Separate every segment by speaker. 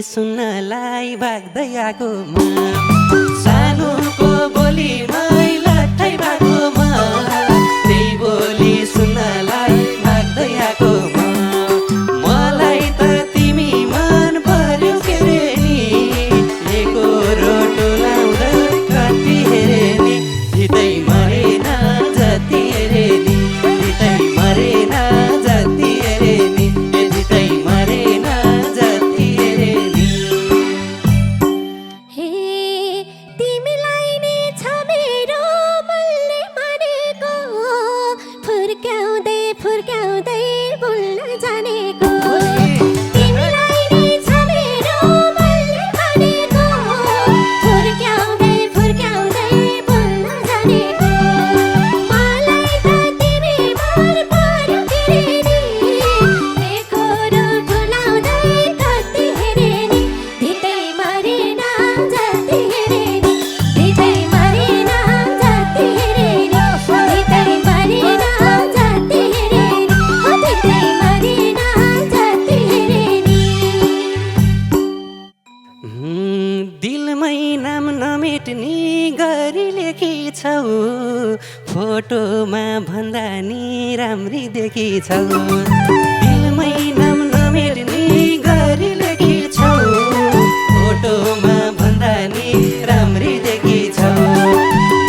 Speaker 1: सुन्नलाई भाग्दै आएको म सानोको बोलीमा लट्ठै भएको म त्यही बोली सुन्नलाई भाग्दै आएको म मलाई त तिमी मन पर्यो के रे नि एको रोटो लाउँदै कति हेरे नि धितै मरेन जति हेरे नि धितै मरेन जति हेरे नि धितै मरेन जति हेरे नि
Speaker 2: हे तिमीलाई नि छ मेरो मनले मानेको फुर्क्याउँदै फुर्क्याउँदै भुल्न जानेको तिमीलाई नि छ मेरो मनले मानेको फुर्क्याउँदै फुर्क्याउँदै भुल्न जानेको मलाई त तिमी मन पर्यो के रे नि एको रोटो लाउँदै कति हेरे नि धितै मरेन जति हेरे नि धितै मरेन जति हेरे नि धितै मरेन जति हेरे नि धितै मरेन जति हेरे नि
Speaker 1: दिलमै नाम नमेट्ने गरी लेखेछौ फोटोमा भन्दा नि राम्री देखेछौ दिलमै नाम नमेट्ने गरी लेखेछौ फोटोमा भन्दा नि राम्री देखेछौ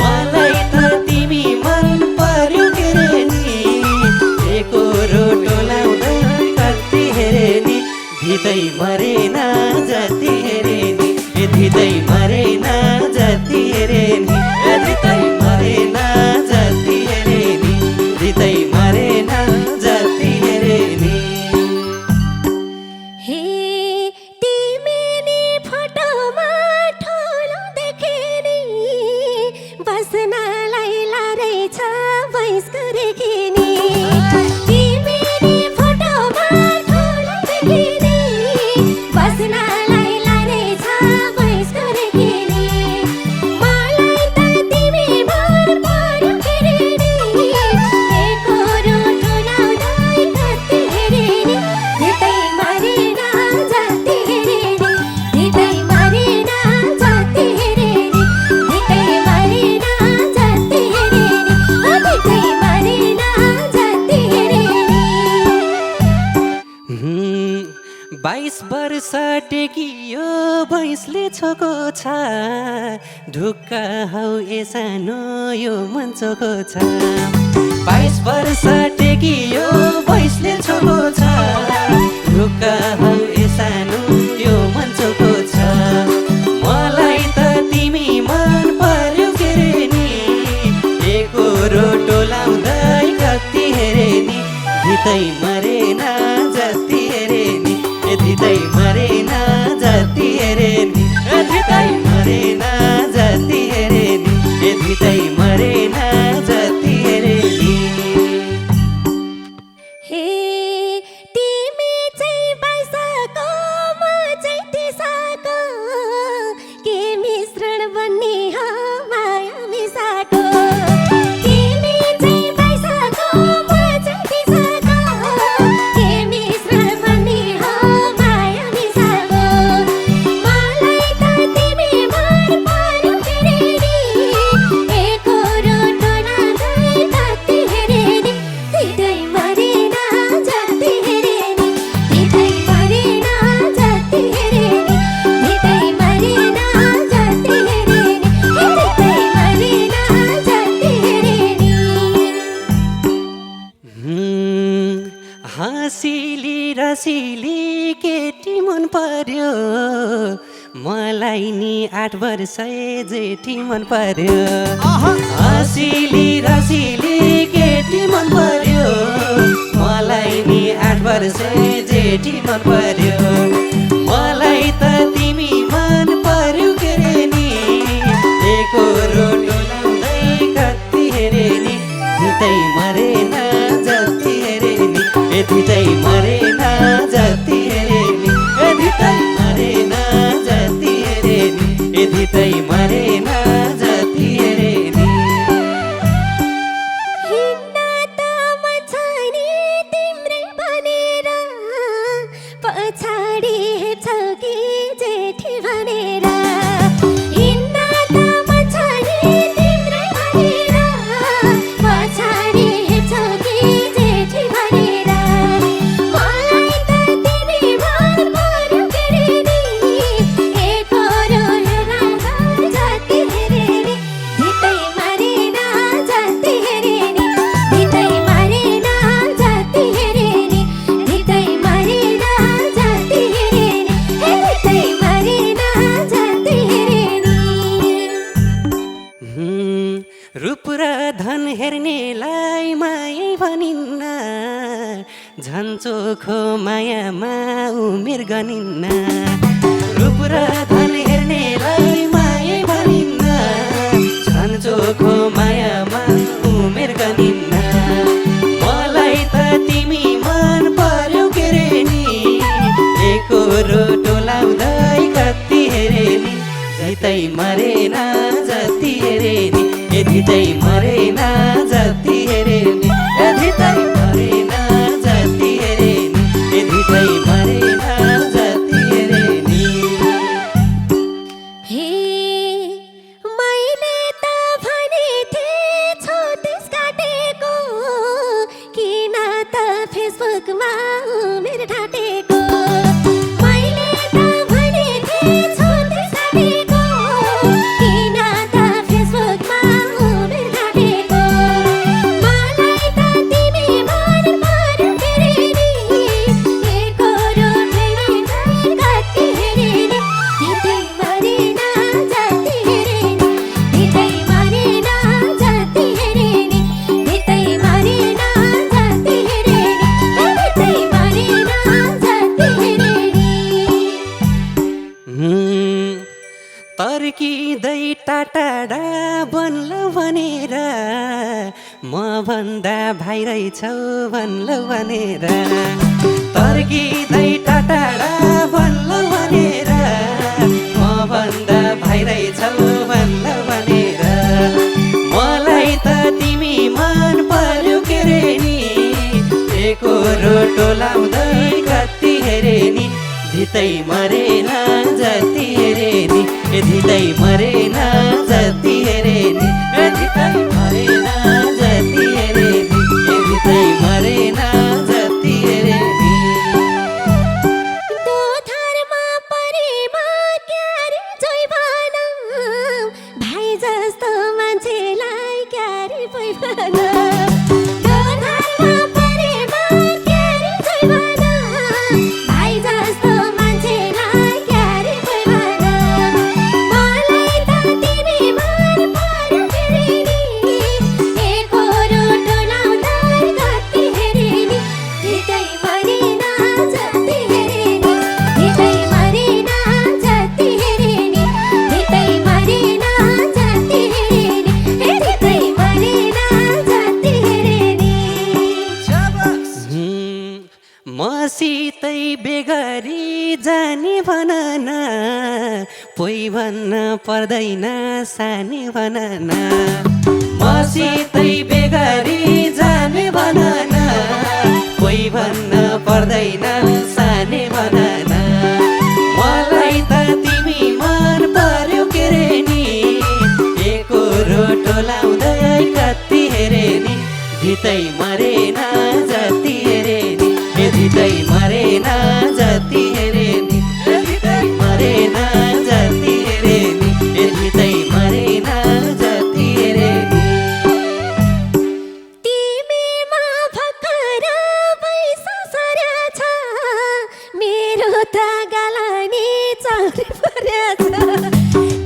Speaker 1: मलाई त तिमी मन पर्यो के रे नि एको रोटो लाउँदै कति हेरे नि धितै मरेन जति हेरे नि धितै मरेन जति हेरे नि धितै मरेन जति हेरे नि धितै मरेन जति हेरे नि
Speaker 2: हे तिमी नि फोटोमा ठुलो देखे नि बस्नलाई लारै छ वयस्क रेखे नि तिमी नि फोटोमा ठुलो देखे नि बस्नलाई लारै छ वयस्क रेखे नि मलाई त तिमी मन पर्यो के रे नि एको रोटो लाउँदै कति हेरे नि धितै मरेन जति हेरे नि धितै मरेन जति हेरे नि धितै मरेन जति हेरे नि धितै मरेन जति हेरे नि
Speaker 1: 22 वर्ष टेकियो भैँसले छोको छ ढुक्क हौ ए सानो यो मन चोको छ 22 वर्ष टेकियो भैँसले छोको छ ढुक्क हौ ए सानो यो मन चोको छ मलाई त तिमी मन पर्यो के रे नि एको रोटो लाउँदै कति हेरे नि धितै मरेन जति हेरे नि धितै मरेन जति हेरे नि धितै मरेन जति हेरे नि धितै मरेन जति हेरे नि
Speaker 2: हे तिमी चाहिँ 22को म चाहिँ 30को के मिश्रण बन्ने हो माया मिसाको तिमी चाहिँ 22को म चाहिँ 30को के मिश्रण बन्ने हो माया मिसाको मलाई त तिमी मन पर्यो के रे नि एको रोटो लाउँदै कति हेरे नि धितै मरेन जति हेरे नि धितै मरेन जति हेरे नि धितै मरेन जति हेरे नि धितै मरेन जति हेरे नि
Speaker 1: हाँसिली रसिली केटी मन पर्यो मलाई नि 8 वर्ष जेठी मन पर्यो हाँसिली रसिली केटी मन पर्यो मलाई नि 8 वर्ष जेठी मन पर्यो मलाई त तिमी मन पर्यो के रे नि एको रोटो लाउँदै कति हेरे नि धितै मरेन जति हेरे नि धितै मरेन जति हेरे नि धितै मरेन जति हेरे नि धितै मरेन जति हेरे नि
Speaker 2: हिँड्न त मन छ नि तिम्रै भनेर पछाडि हेर्छौ कि
Speaker 1: रूप र धन हेर्नेलाई माया भनिन्न, झन् चोखो मायामा उमेर गनिन्न। रूप र धन हेर्नेलाई माया भनिन्न, झन् चोखो मायामा उमेर गनिन्न। मलाई त तिमी मन पर्यो के रे नि, एकरो टोलाउँदै कति हेरे नि, धितै मरेन जति हेरे नि, ए धितै मरेन जति हेरे नि, ए धितै मरेन जति हेरे नि, ए धितै मरेन जति हेरे नि।
Speaker 2: हे मैले त भनेथे छोडेस काटेको, किन त फेसबुकमा उमेर ढाँटेको। मैले त भनेथे छोडेस काटेको, किन त फेसबुकमा उमेर ढाँटेको। मलाई त तिमी मन पर्यो के रे नि, एकरो टोलाउँदै कति हेरे नि, धितै मरेन जति हेरे नि, धितै मरेन जति हेरे नि, धितै मरेन जति हेरे नि, धितै मरेन जति हेरे नि।
Speaker 1: तर्किँदै टाटाडा बन्ल भनेर, म भन्दा भाइ रहेछौ भन्ल भनेर। तर्किँदै टाटाडा बन्ल भनेर, म भन्दा भाइ रहेछौ भन्ल भनेर। मलाई त तिमी मन पर्यो के रे नि, एकरो टोलाउँदै कति हेरे नि, धितै मरेन जति हेरे नि, ए धितै मरेन जति हेरे नि, ए धितै मरेन जति हेरे नि, ए धितै मरेन जति हेरे नि।
Speaker 2: दोधारमा परेमा क्यारे जोइ भनौँ, भाइ जस्तो मान्छेलाई क्यारे पोइ भनौँ। दोधारमा परेमा क्यारे जोइ भनौँ, भाइ जस्तो मान्छेलाई क्यारे पोइ भनौँ। मलाई त तिमी मन पर्यो के रे नि, एकरो टोलाउँदै कति हेरे नि, धितै मरेन जति हेरे नि, धितै मरेन जति हेरे नि, धितै मरेन जति हेरे नि, ए धितै मरेन जति हेरे नि।
Speaker 1: मसितै बेगरी जाने भन न, पोइ भन्न पर्दैन सानी भन न। मसितै बेगरी जाने भन न, पोइ भन्न पर्दैन सानी भन न। मलाई त तिमी मन पर्यो के रे नि, एकरो टोलाउँदै कति हेरे नि, धितै मरेन जति हेरे नि, ए धितै मरेन जति हेरे नि, ए धितै मरेन जति हेरे नि, ए धितै मरेन जति हेरे नि।
Speaker 2: तिमीमा भर्खर पैसा सरेछ, मेरो त गालानी चौरी परेछ।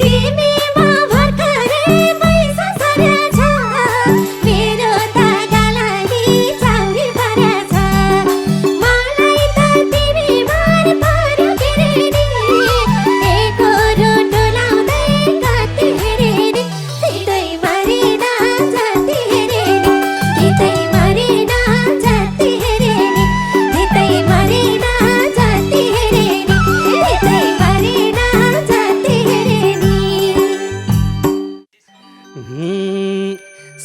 Speaker 2: तिमीमा भर्खर पैसा सरेछ, मेरो त गालानी चौरी परेछ। मलाई त तिमी मन पर्यो के रे नि, एकरो टोलाउँदै कति हेरे नि, धितै मरेन जति हेरे नि, धितै मरेन जति हेरे नि, धितै मरेन जति हेरे नि, धितै मरेन जति हेरे नि।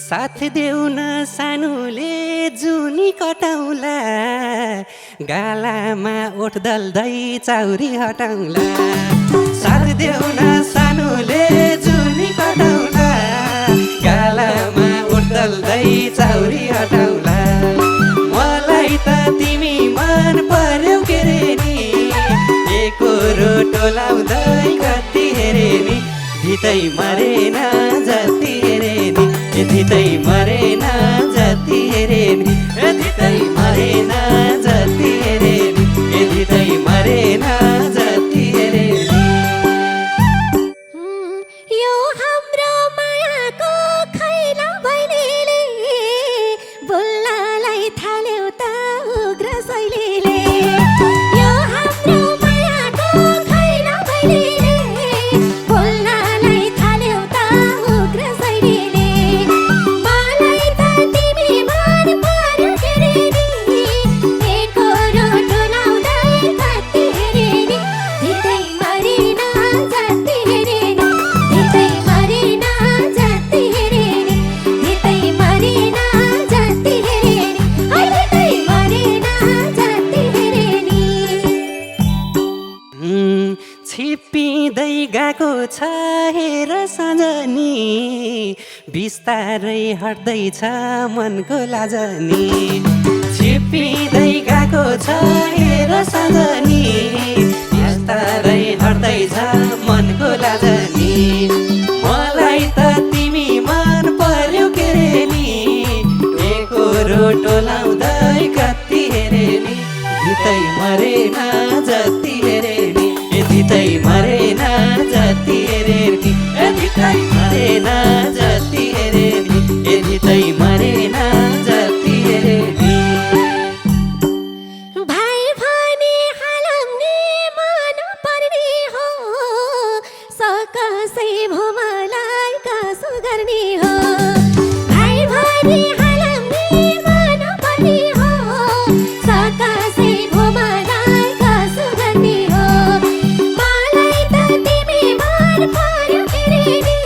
Speaker 1: साथ देऊ न सानुले जुनी कटाउला, गालामा ओठ दल्दै चाउरी हटाउला। साथ देऊ न सानुले जुनी कटाउला, गालामा ओठ दल्दै चाउरी हटाउला। मलाई त तिमी मन पर्यो के रे नि, एकरो टोलाउँदै कति हेरे नि, धितै मरेन जति हेरे नि, ए धितै मरेन जति हेरे नि, ए धितै मरेन जति हेरे नि, ए धितै मरेन जति हेरे नि।
Speaker 2: यो हाम्रो मायाको खैला
Speaker 1: नि बिस्तारै हट्दैछ मनको लाजनी छिप्पिँदै गएको छ हेर सजनी बिस्तारै हट्दैछ मनको लाजनी मलाई त तिमी मन पर्यो के रे नि एकरो टोलाउँदै कति हेरे नि धितै मरेन जति हेरे नि धितै मरेन जति हेरे नि धितै मरेन जति हेरे नि धितै मरेन जति हेरे नि
Speaker 2: भाइ भने हालम्ने मन पर्ने हो सकसै भो मलाई कसो गर्ने हो भाइ भने हालम्ने मन पर्ने हो सकसै भो मलाई कसो गर्ने हो मलाई त तिमी मन पर्यो के रे नि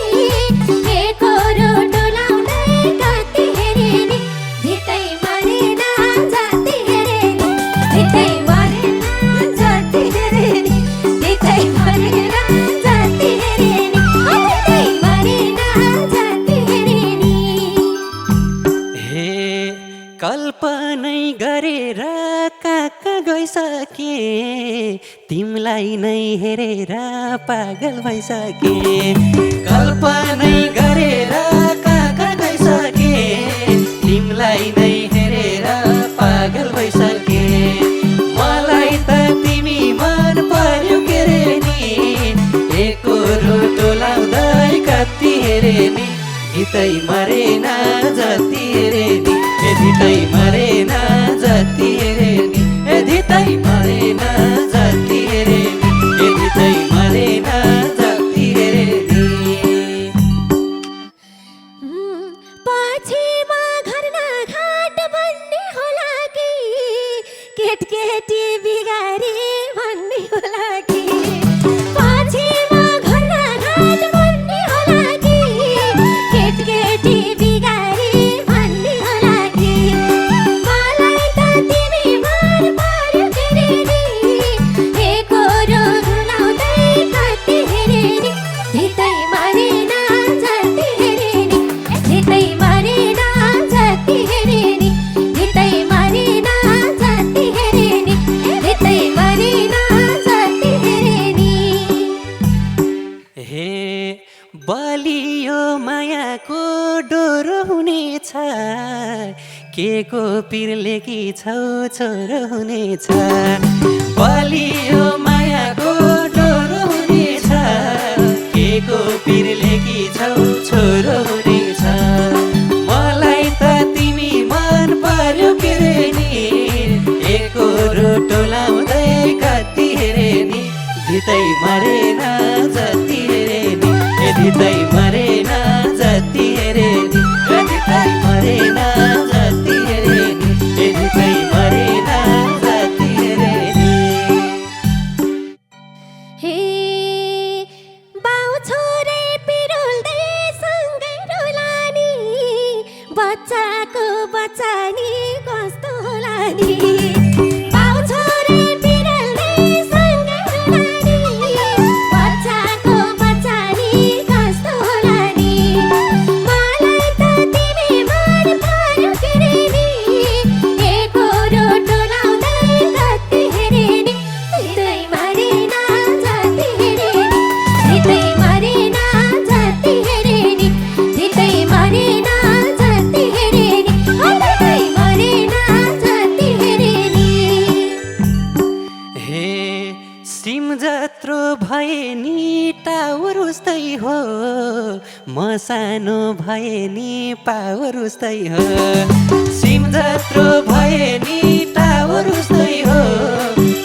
Speaker 2: एकरो टोलाउँदै कति हेरे नि धितै मरेन जति हेरे नि धितै मरेन जति हेरे नि धितै मरेन जति हेरे नि धितै मरेन जति हेरे नि
Speaker 1: हे कल्पनै गरेर कहाँ गइसके तिमीलाई नै हेरेर पागल भइसके कल्पनै गरेर कहाँ गइसके तिमीलाई नै हेरेर पागल भइसके मलाई त तिमी मन पर्यो के रे नि एकरो टोलाउँदै कति हेरे नि धितै मरेन जति हेरे नि धितै मरेन जति हेरे नि धितै मरेन जति हेरे नि धितै मरेन जति हेरे नि
Speaker 2: पछिमा घर न घाट भन्ने होला कि केटकेटी बिगारी भन्ने होला कि पछिमा घर न घाट भन्ने होला कि केटकेटी बिगारी भन्ने होला कि मलाई त तिमी मन पर्यो के रे नि एकरो टोलाउँदै कति हेरे नि धितै मरेन जति हेरे नि धितै मरेन जति हेरे नि धितै मरेन जति हेरे नि धितै मरेन जति हेरे नि
Speaker 1: हे बलियो मायाको डोरो हुनेछ के को पिरले कि छौ छोरो हुनेछ बलियो मायाको डोरो हुनेछ के को पिरले कि छौ छोरो हुनेछ मलाई त तिमी मन पर्यो के रे नि एकरो टोलाउँदै कति हेरे नि धितै मरेन जति हेरे नि धितै मरेन जति हेरे नि धितै मरेन जति हेरे नि धितै मरेन जति हेरे नि
Speaker 2: हे बाउ छोरे पिरोल्दै सँगै रोलानी बच्चाको बच्चानी कस्तो होला नि बाउ छोरे पिरोल्दै सँगै रोलानी बच्चाको बच्चानी कस्तो होला नि मलाई त तिमी मन पर्यो के रे नि एकरो टोलाउँदै कति हेरे नि धितै मरेन जति हेरे नि धितै मरेन जति हेरे नि धितै मरेन जति हेरे नि धितै मरेन जति हेरे नि
Speaker 1: हे सिम जत्रो भए नि टावर उस्तै हो म सानो भए नि पावर उस्तै हो सिम जत्रो भए नि टावर उस्तै हो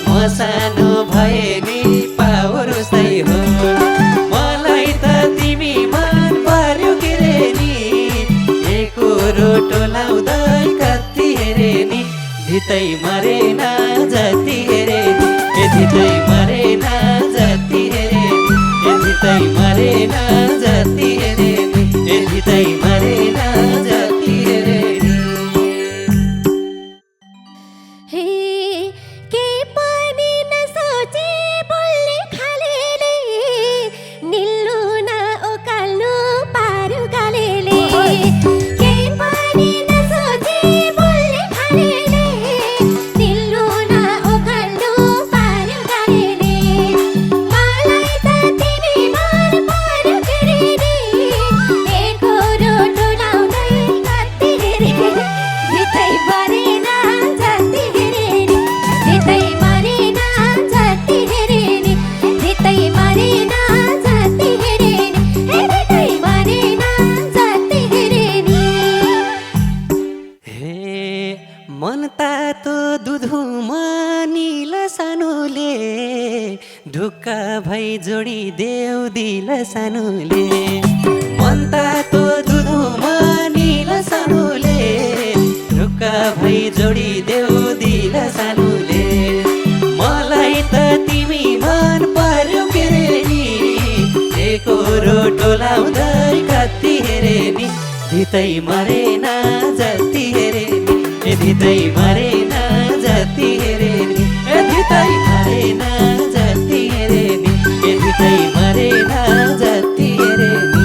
Speaker 1: म सानो भए नि पावर उस्तै हो मलाई त तिमी मन पर्यो के रे नि एकरो टोलाउँदै कति हेरे नि धितै मरेन जति हेरे नि धितै मरेन जति हेरे नि धितै मरेन जति हेरे नि धितै मरेन जति हेरे नि
Speaker 2: हे के पनि नसोचे बोल्ने खालेले निल्नु न ओकाल्नु
Speaker 1: टोलाउँदै कति हेरे नि धितै मरेन जति हेरे नि धितै मरेन जति हेरे नि धितै मरेन जति हेरे नि धितै मरेन जति हेरे नि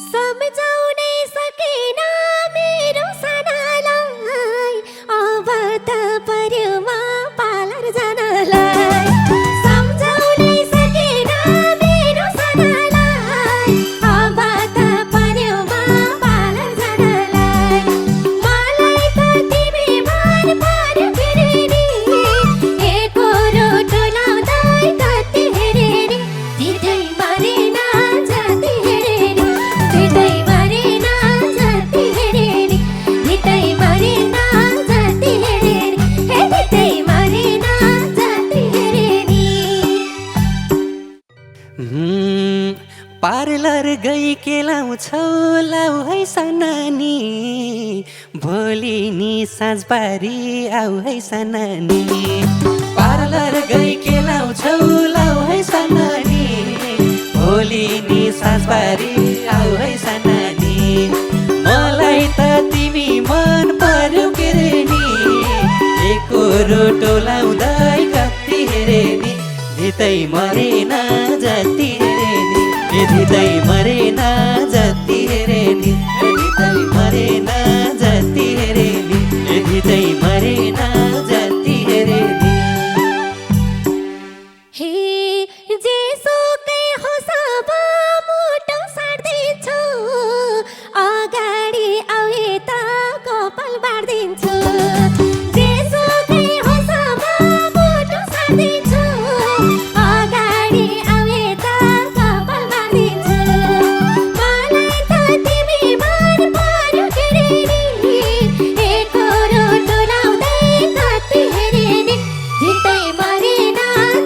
Speaker 2: सम्झाउनै सकेन मेरो सानालाई अब त पर्यो म पार्लर जानलाई सम्झाउनै सकेन मेरो सानालाई अब त पर्यो म पार्लर जानलाई मलाई त तिमी मन पर्यो फेरि नि एकरो टोलाउँदै कति हेरे नि धितै मरेन जति हेरे नि धितै मरेन जति हेरे नि धितै मरेन जति हेरे नि धितै मरेन जति हेरे नि
Speaker 1: पार्लर गई के लाउँछौ लाउ है सनानी भोलि नि साँझबारी आऊ है सनानी पार्लर गई के लाउँछौ लाउ है सनानी भोलि नि साँझबारी आऊ है सनानी मलाई त तिमी मन पर्यो के रे नि एकरो टोलाउँदै कति हेरे नि धितै मरेन जति हेरे नि धितै मरेन जति हेरे नि धितै मरेन जति हेरे नि धितै मरेन जति हेरे नि
Speaker 2: हे जेसुकै होस् अब मुटु सार्दिन्छु अगाडि आऊ यता कपाल बार्दिन्छु जेसुकै होस् अब मुटु सार्दिन्छु अगाडि आऊ यता कपाल बार्दिन्छु मलाई त तिमी मन पर्यो के रे नि एकरो टोलाउँदै कति हेरे नि धितै मरेन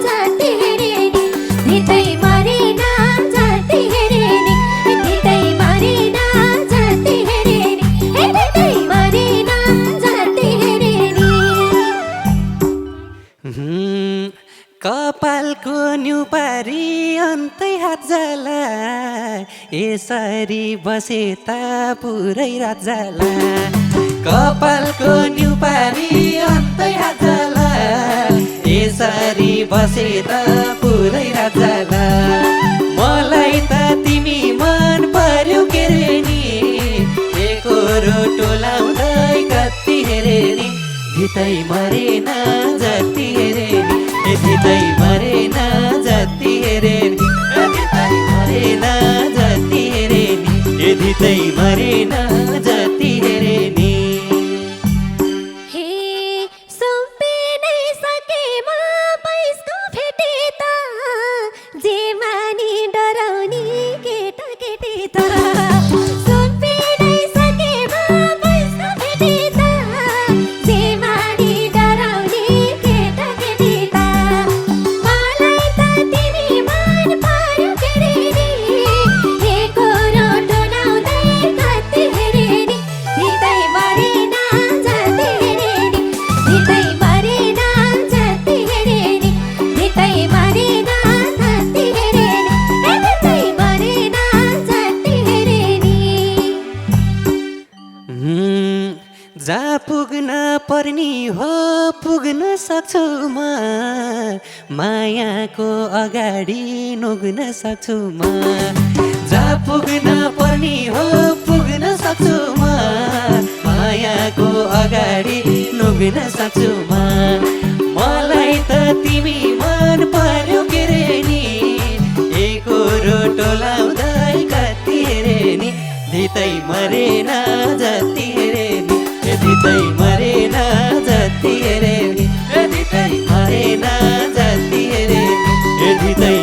Speaker 2: जति हेरे नि धितै मरेन जति हेरे नि धितै मरेन जति हेरे नि धितै मरेन जति हेरे नि
Speaker 1: कपालको न्युपारी अन्तै हात जाला यसरी बसे त पुरै रात जाला कपालको न्युपारी अन्तै हात जाला यसरी बसे त पुरै रात जाला मलाई त तिमी मन पर्यो के रे नि एकरो टोलाउँदै कति हेरे नि धितै मरेन जति हेरे नि धितै मरेन जति हेरे नि धितै मरेन जति हेरे नि धितै मरेन जति हेरे नि
Speaker 2: हे सुम्पिनै सकेमा बैसको भेटे त जे मानी डराउने केटा केटी त सुम्पिनै सकेमा बैसको भेटे त जे मानी डराउने केटा केटी त मलाई त तिमी मन पर्यो के रे नि एकरो टोलाउँदै कति हेरे नि धितै मरेन जति हेरे नि धितै मरेन जति हेरे नि धितै मरेन जति हेरे नि धितै मरेन जति हेरे नि
Speaker 1: जहाँ पुग्न पर्नी हो पुग्न सक्छु म मायाको अगाडि नोग्न सक्छु म जहाँ पुग्न पर्नी हो पुग्न सक्छु म मायाको अगाडि नोग्न सक्छु म मलाई त तिमी मन पर्यो के रे नि एकरो टोलाउँदै कति हेरे नि धितै मरेन जति हेरे नि धितै मरेन जति हेरे नि धितै मरेन जति हेरे नि धितै